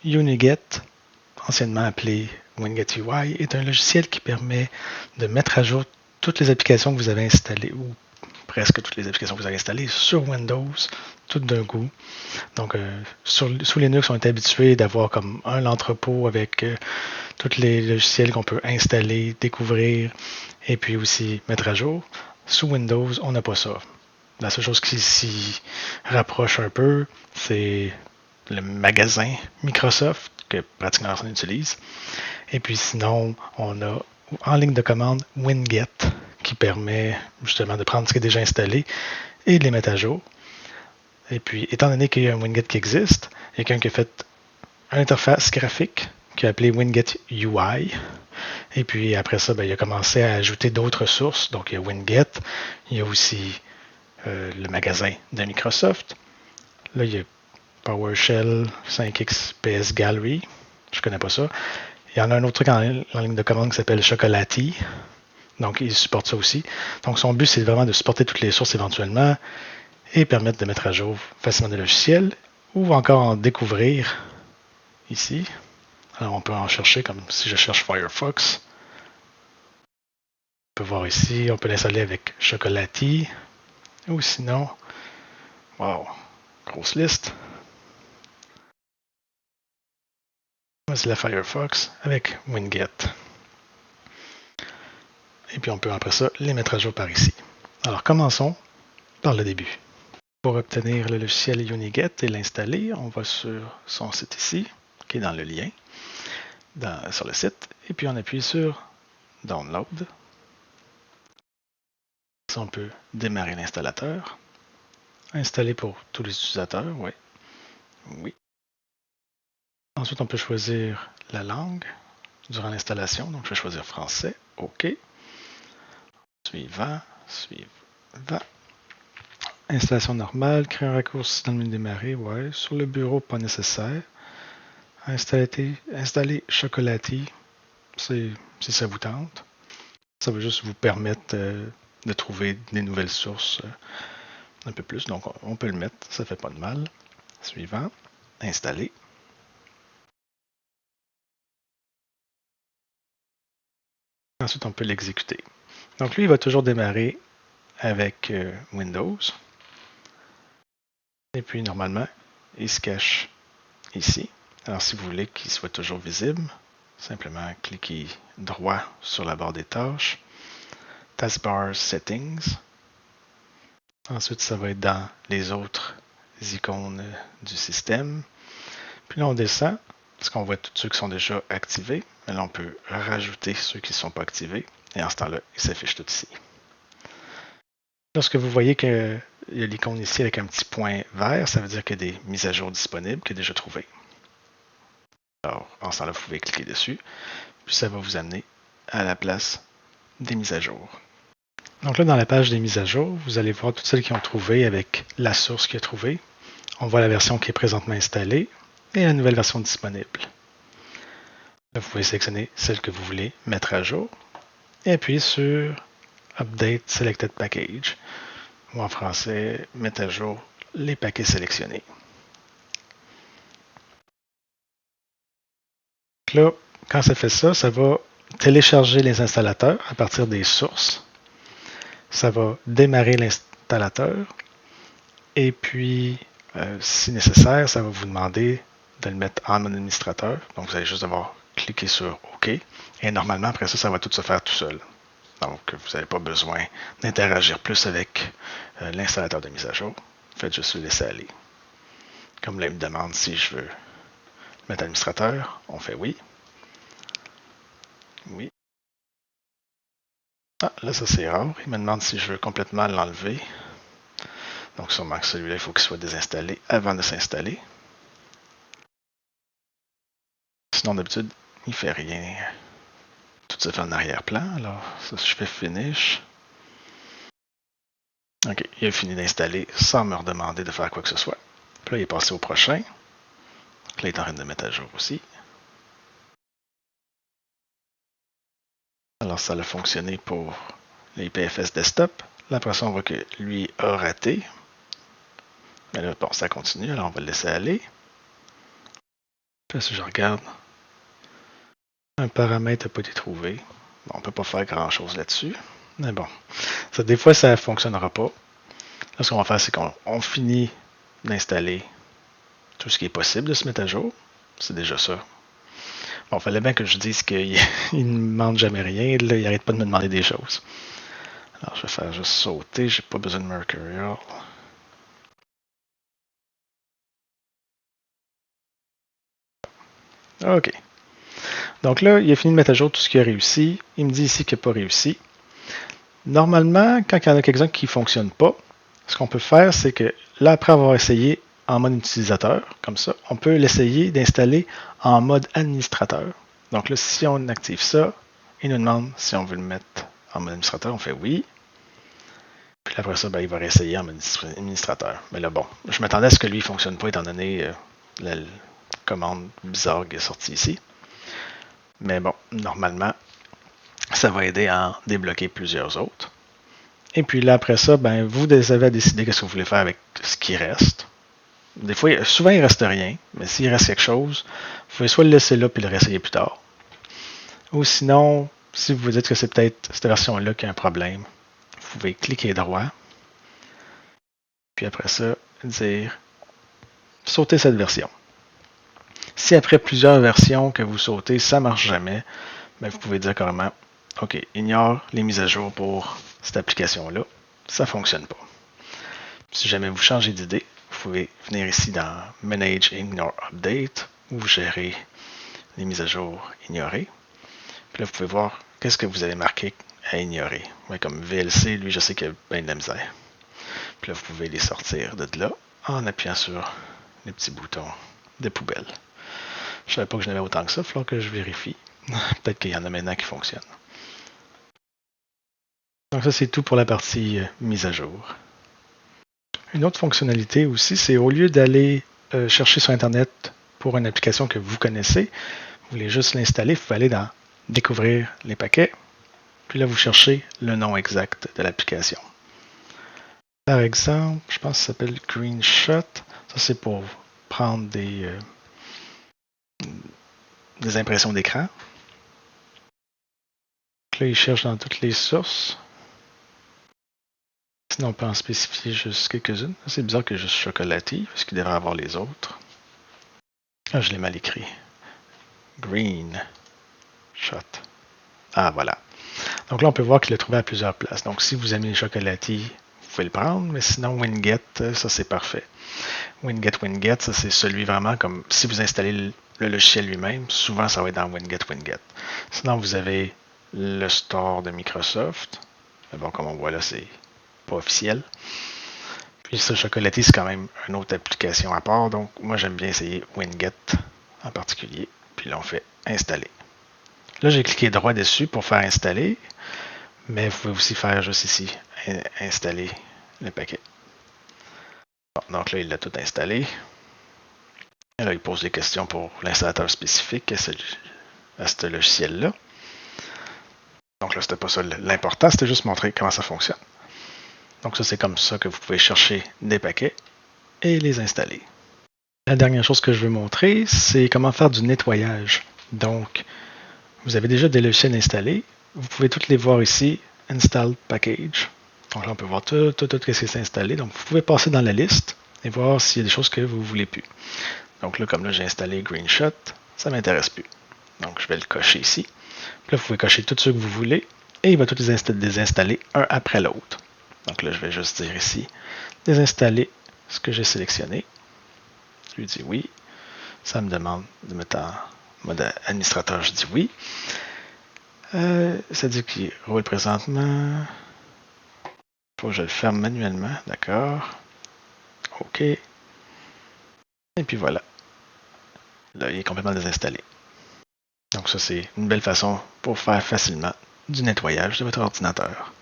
UniGet, anciennement appelé Winget UI, est un logiciel qui permet de mettre à jour toutes les applications que vous avez installées, ou presque toutes les applications que vous avez installées sur Windows, toutes d'un coup. Donc, sous Linux, on est habitué d'avoir comme un entrepôt avec tous les logiciels qu'on peut installer, découvrir, et puis aussi mettre à jour. Sous Windows, on n'a pas ça. La seule chose qui s'y rapproche un peu, c'est le magasin Microsoft que pratiquement personne utilise. Et puis sinon, on a en ligne de commande Winget qui permet justement de prendre ce qui est déjà installé et de les mettre à jour. Et puis, étant donné qu'il y a un Winget qui existe, il y a quelqu'un qui a fait une interface graphique qui a appelé Winget UI. Et puis après ça, il a commencé à ajouter d'autres sources. Donc il y a Winget, il y a aussi le magasin de Microsoft. Là, il y a PowerShell 5X PS Gallery. Je ne connais pas ça. Il y en a un autre truc en ligne de commande qui s'appelle Chocolati. Donc, il supporte ça aussi. Donc, son but, c'est vraiment de supporter toutes les sources éventuellement et permettre de mettre à jour facilement des logiciels ou encore en découvrir ici. Alors, on peut en chercher comme si je cherche Firefox. On peut voir ici, on peut l'installer avec Chocolati ou sinon, wow, grosse liste. C'est la Firefox avec Winget. Et puis on peut après ça les mettre à jour par ici. Alors commençons par le début. Pour obtenir le logiciel UniGet et l'installer, on va sur son site ici, qui est dans le lien, sur le site, et puis on appuie sur Download. On peut démarrer l'installateur. Installer pour tous les utilisateurs, oui. Oui. Ensuite, on peut choisir la langue durant l'installation. Donc, je vais choisir français. OK. Suivant. Installation normale. Créer un raccourci dans le menu démarrer. Ouais. Sur le bureau, pas nécessaire. Installer Chocolati. Si ça vous tente. Ça va juste vous permettre de trouver des nouvelles sources un peu plus. Donc, on peut le mettre. Ça ne fait pas de mal. Suivant. Installer. Ensuite, on peut l'exécuter. Donc, lui, il va toujours démarrer avec Windows. Et puis, normalement, il se cache ici. Alors, si vous voulez qu'il soit toujours visible, simplement cliquez droit sur la barre des tâches, Taskbar Settings. Ensuite, ça va être dans les autres icônes du système. Puis là, on descend, parce qu'on voit tous ceux qui sont déjà activés. Mais là, on peut rajouter ceux qui ne sont pas activés. Et en ce temps-là, ils s'affichent tout ici. Lorsque vous voyez qu'il y a l'icône ici avec un petit point vert, ça veut dire qu'il y a des mises à jour disponibles qui est déjà trouvées. Alors, en ce temps-là, vous pouvez cliquer dessus, puis ça va vous amener à la place des mises à jour. Donc là, dans la page des mises à jour, vous allez voir toutes celles qui ont trouvé avec la source qui est trouvée. On voit la version qui est présentement installée et la nouvelle version disponible. Là, vous pouvez sélectionner celle que vous voulez mettre à jour et appuyer sur Update Selected Package, ou en français, mettre à jour les paquets sélectionnés. Là, quand ça fait ça, ça va télécharger les installateurs à partir des sources. Ça va démarrer l'installateur. Et puis, si nécessaire, ça va vous demander de le mettre en administrateur. Donc, vous allez juste devoir cliquer sur OK. Et normalement, après ça, ça va tout se faire tout seul. Donc, vous n'avez pas besoin d'interagir plus avec l'installateur de mise à jour. Faites juste le laisser aller. Comme là, il me demande si je veux mettre administrateur, on fait oui. Oui. Ah, là, ça c'est rare. Il me demande si je veux complètement l'enlever. Donc, sûrement que celui-là, il faut qu'il soit désinstallé avant de s'installer. Sinon, d'habitude, il ne fait rien. Tout se fait en arrière-plan. Alors, ça, je fais Finish. OK, il a fini d'installer sans me redemander de faire quoi que ce soit. Puis là, il est passé au prochain. Là, il est en train de mettre à jour aussi. Alors, ça a fonctionné pour les PFS Desktop. Là, après ça, on voit que lui a raté. Mais là, bon, ça continue, alors on va le laisser aller. Là, si je regarde, un paramètre n'a pas été trouvé. Bon, on ne peut pas faire grand-chose là-dessus. Mais bon, ça, des fois, ça ne fonctionnera pas. Là, ce qu'on va faire, c'est qu'on finit d'installer tout ce qui est possible de se mettre à jour. C'est déjà ça. Bon, il fallait bien que je dise qu'il ne me demande jamais rien. Là, il n'arrête pas de me demander des choses. Alors, je vais faire juste sauter. J'ai pas besoin de Mercurial. OK. Donc là, il a fini de mettre à jour tout ce qui a réussi. Il me dit ici qu'il n'a pas réussi. Normalement, quand il y en a quelques-uns qui ne fonctionnent pas, ce qu'on peut faire, c'est que là, après avoir essayé en mode utilisateur, comme ça, on peut l'essayer d'installer en mode administrateur. Donc là, si on active ça, il nous demande si on veut le mettre en mode administrateur. On fait oui. Puis après ça, ben, il va réessayer en mode administrateur. Mais là, bon, je m'attendais à ce que lui ne fonctionne pas, étant donné la commande bizarre qui est sortie ici. Mais bon, normalement, ça va aider à en débloquer plusieurs autres. Et puis là, après ça, ben, vous avez à décider ce que vous voulez faire avec ce qui reste. Des fois, souvent, il ne reste rien, mais s'il reste quelque chose, vous pouvez soit le laisser là et le réessayer plus tard. Ou sinon, si vous vous dites que c'est peut-être cette version-là qui a un problème, vous pouvez cliquer droit. Puis après ça, dire sauter cette version. Si après plusieurs versions que vous sautez, ça ne marche jamais, ben, vous pouvez dire carrément OK, ignore les mises à jour pour cette application-là. Ça ne fonctionne pas. Si jamais vous changez d'idée, vous pouvez venir ici dans Manage Ignore Update ou gérer les mises à jour ignorées. Puis là, vous pouvez voir qu'est-ce que vous avez marqué à ignorer. Ouais, comme VLC, lui, je sais qu'il y a bien de la misère. Puis là, vous pouvez les sortir de là en appuyant sur les petits boutons de poubelle. Je ne savais pas que je n'avais autant que ça, il va falloir que je vérifie. Peut-être qu'il y en a maintenant qui fonctionnent. Donc ça, c'est tout pour la partie mise à jour. Une autre fonctionnalité aussi, c'est au lieu d'aller chercher sur Internet pour une application que vous connaissez, vous voulez juste l'installer, vous pouvez aller dans Découvrir les paquets, puis là, vous cherchez le nom exact de l'application. Par exemple, je pense que ça s'appelle Greenshot. Ça, c'est pour prendre des impressions d'écran. Là, il cherche dans toutes les sources. Sinon, on peut en spécifier juste quelques-unes. C'est bizarre que juste Chocolatier, parce qu'il devrait avoir les autres. Ah, je l'ai mal écrit. Green Shot. Ah, voilà. Donc là, on peut voir qu'il l'a trouvé à plusieurs places. Donc, si vous aimez les chocolatiers, vous pouvez le prendre, mais sinon, Winget, ça, c'est parfait. Winget, ça, c'est celui vraiment comme si vous installez le logiciel lui-même, souvent, ça va être dans Winget. Sinon, vous avez le store de Microsoft. Mais bon, comme on voit là, c'est pas officiel. Puis ce chocolatier, c'est quand même une autre application à part. Donc, moi, j'aime bien essayer Winget en particulier. Puis là, on fait installer. Là, j'ai cliqué droit dessus pour faire installer. Mais vous pouvez aussi faire juste ici, installer le paquet. Bon, donc là, il l'a tout installé. Et là, il pose des questions pour l'installateur spécifique à ce logiciel-là. Donc là, c'était pas ça l'important, c'était juste montrer comment ça fonctionne. Donc ça, c'est comme ça que vous pouvez chercher des paquets et les installer. La dernière chose que je veux montrer, c'est comment faire du nettoyage. Donc, vous avez déjà des logiciels installés. Vous pouvez toutes les voir ici, Install Package. Donc là, on peut voir tout ce qui s'est installé. Donc, vous pouvez passer dans la liste et voir s'il y a des choses que vous ne voulez plus. Donc là, comme là, j'ai installé Greenshot, ça ne m'intéresse plus. Donc, je vais le cocher ici. Puis là, vous pouvez cocher tous ceux que vous voulez et il va tous les désinstaller un après l'autre. Donc là, je vais juste dire ici, désinstaller ce que j'ai sélectionné. Je lui dis oui. Ça me demande de mettre en mode administrateur, je dis oui. Ça dit qu'il roule présentement. Il faut que je le ferme manuellement, d'accord. OK. Et puis voilà. Là, il est complètement désinstallé. Donc ça, c'est une belle façon pour faire facilement du nettoyage de votre ordinateur.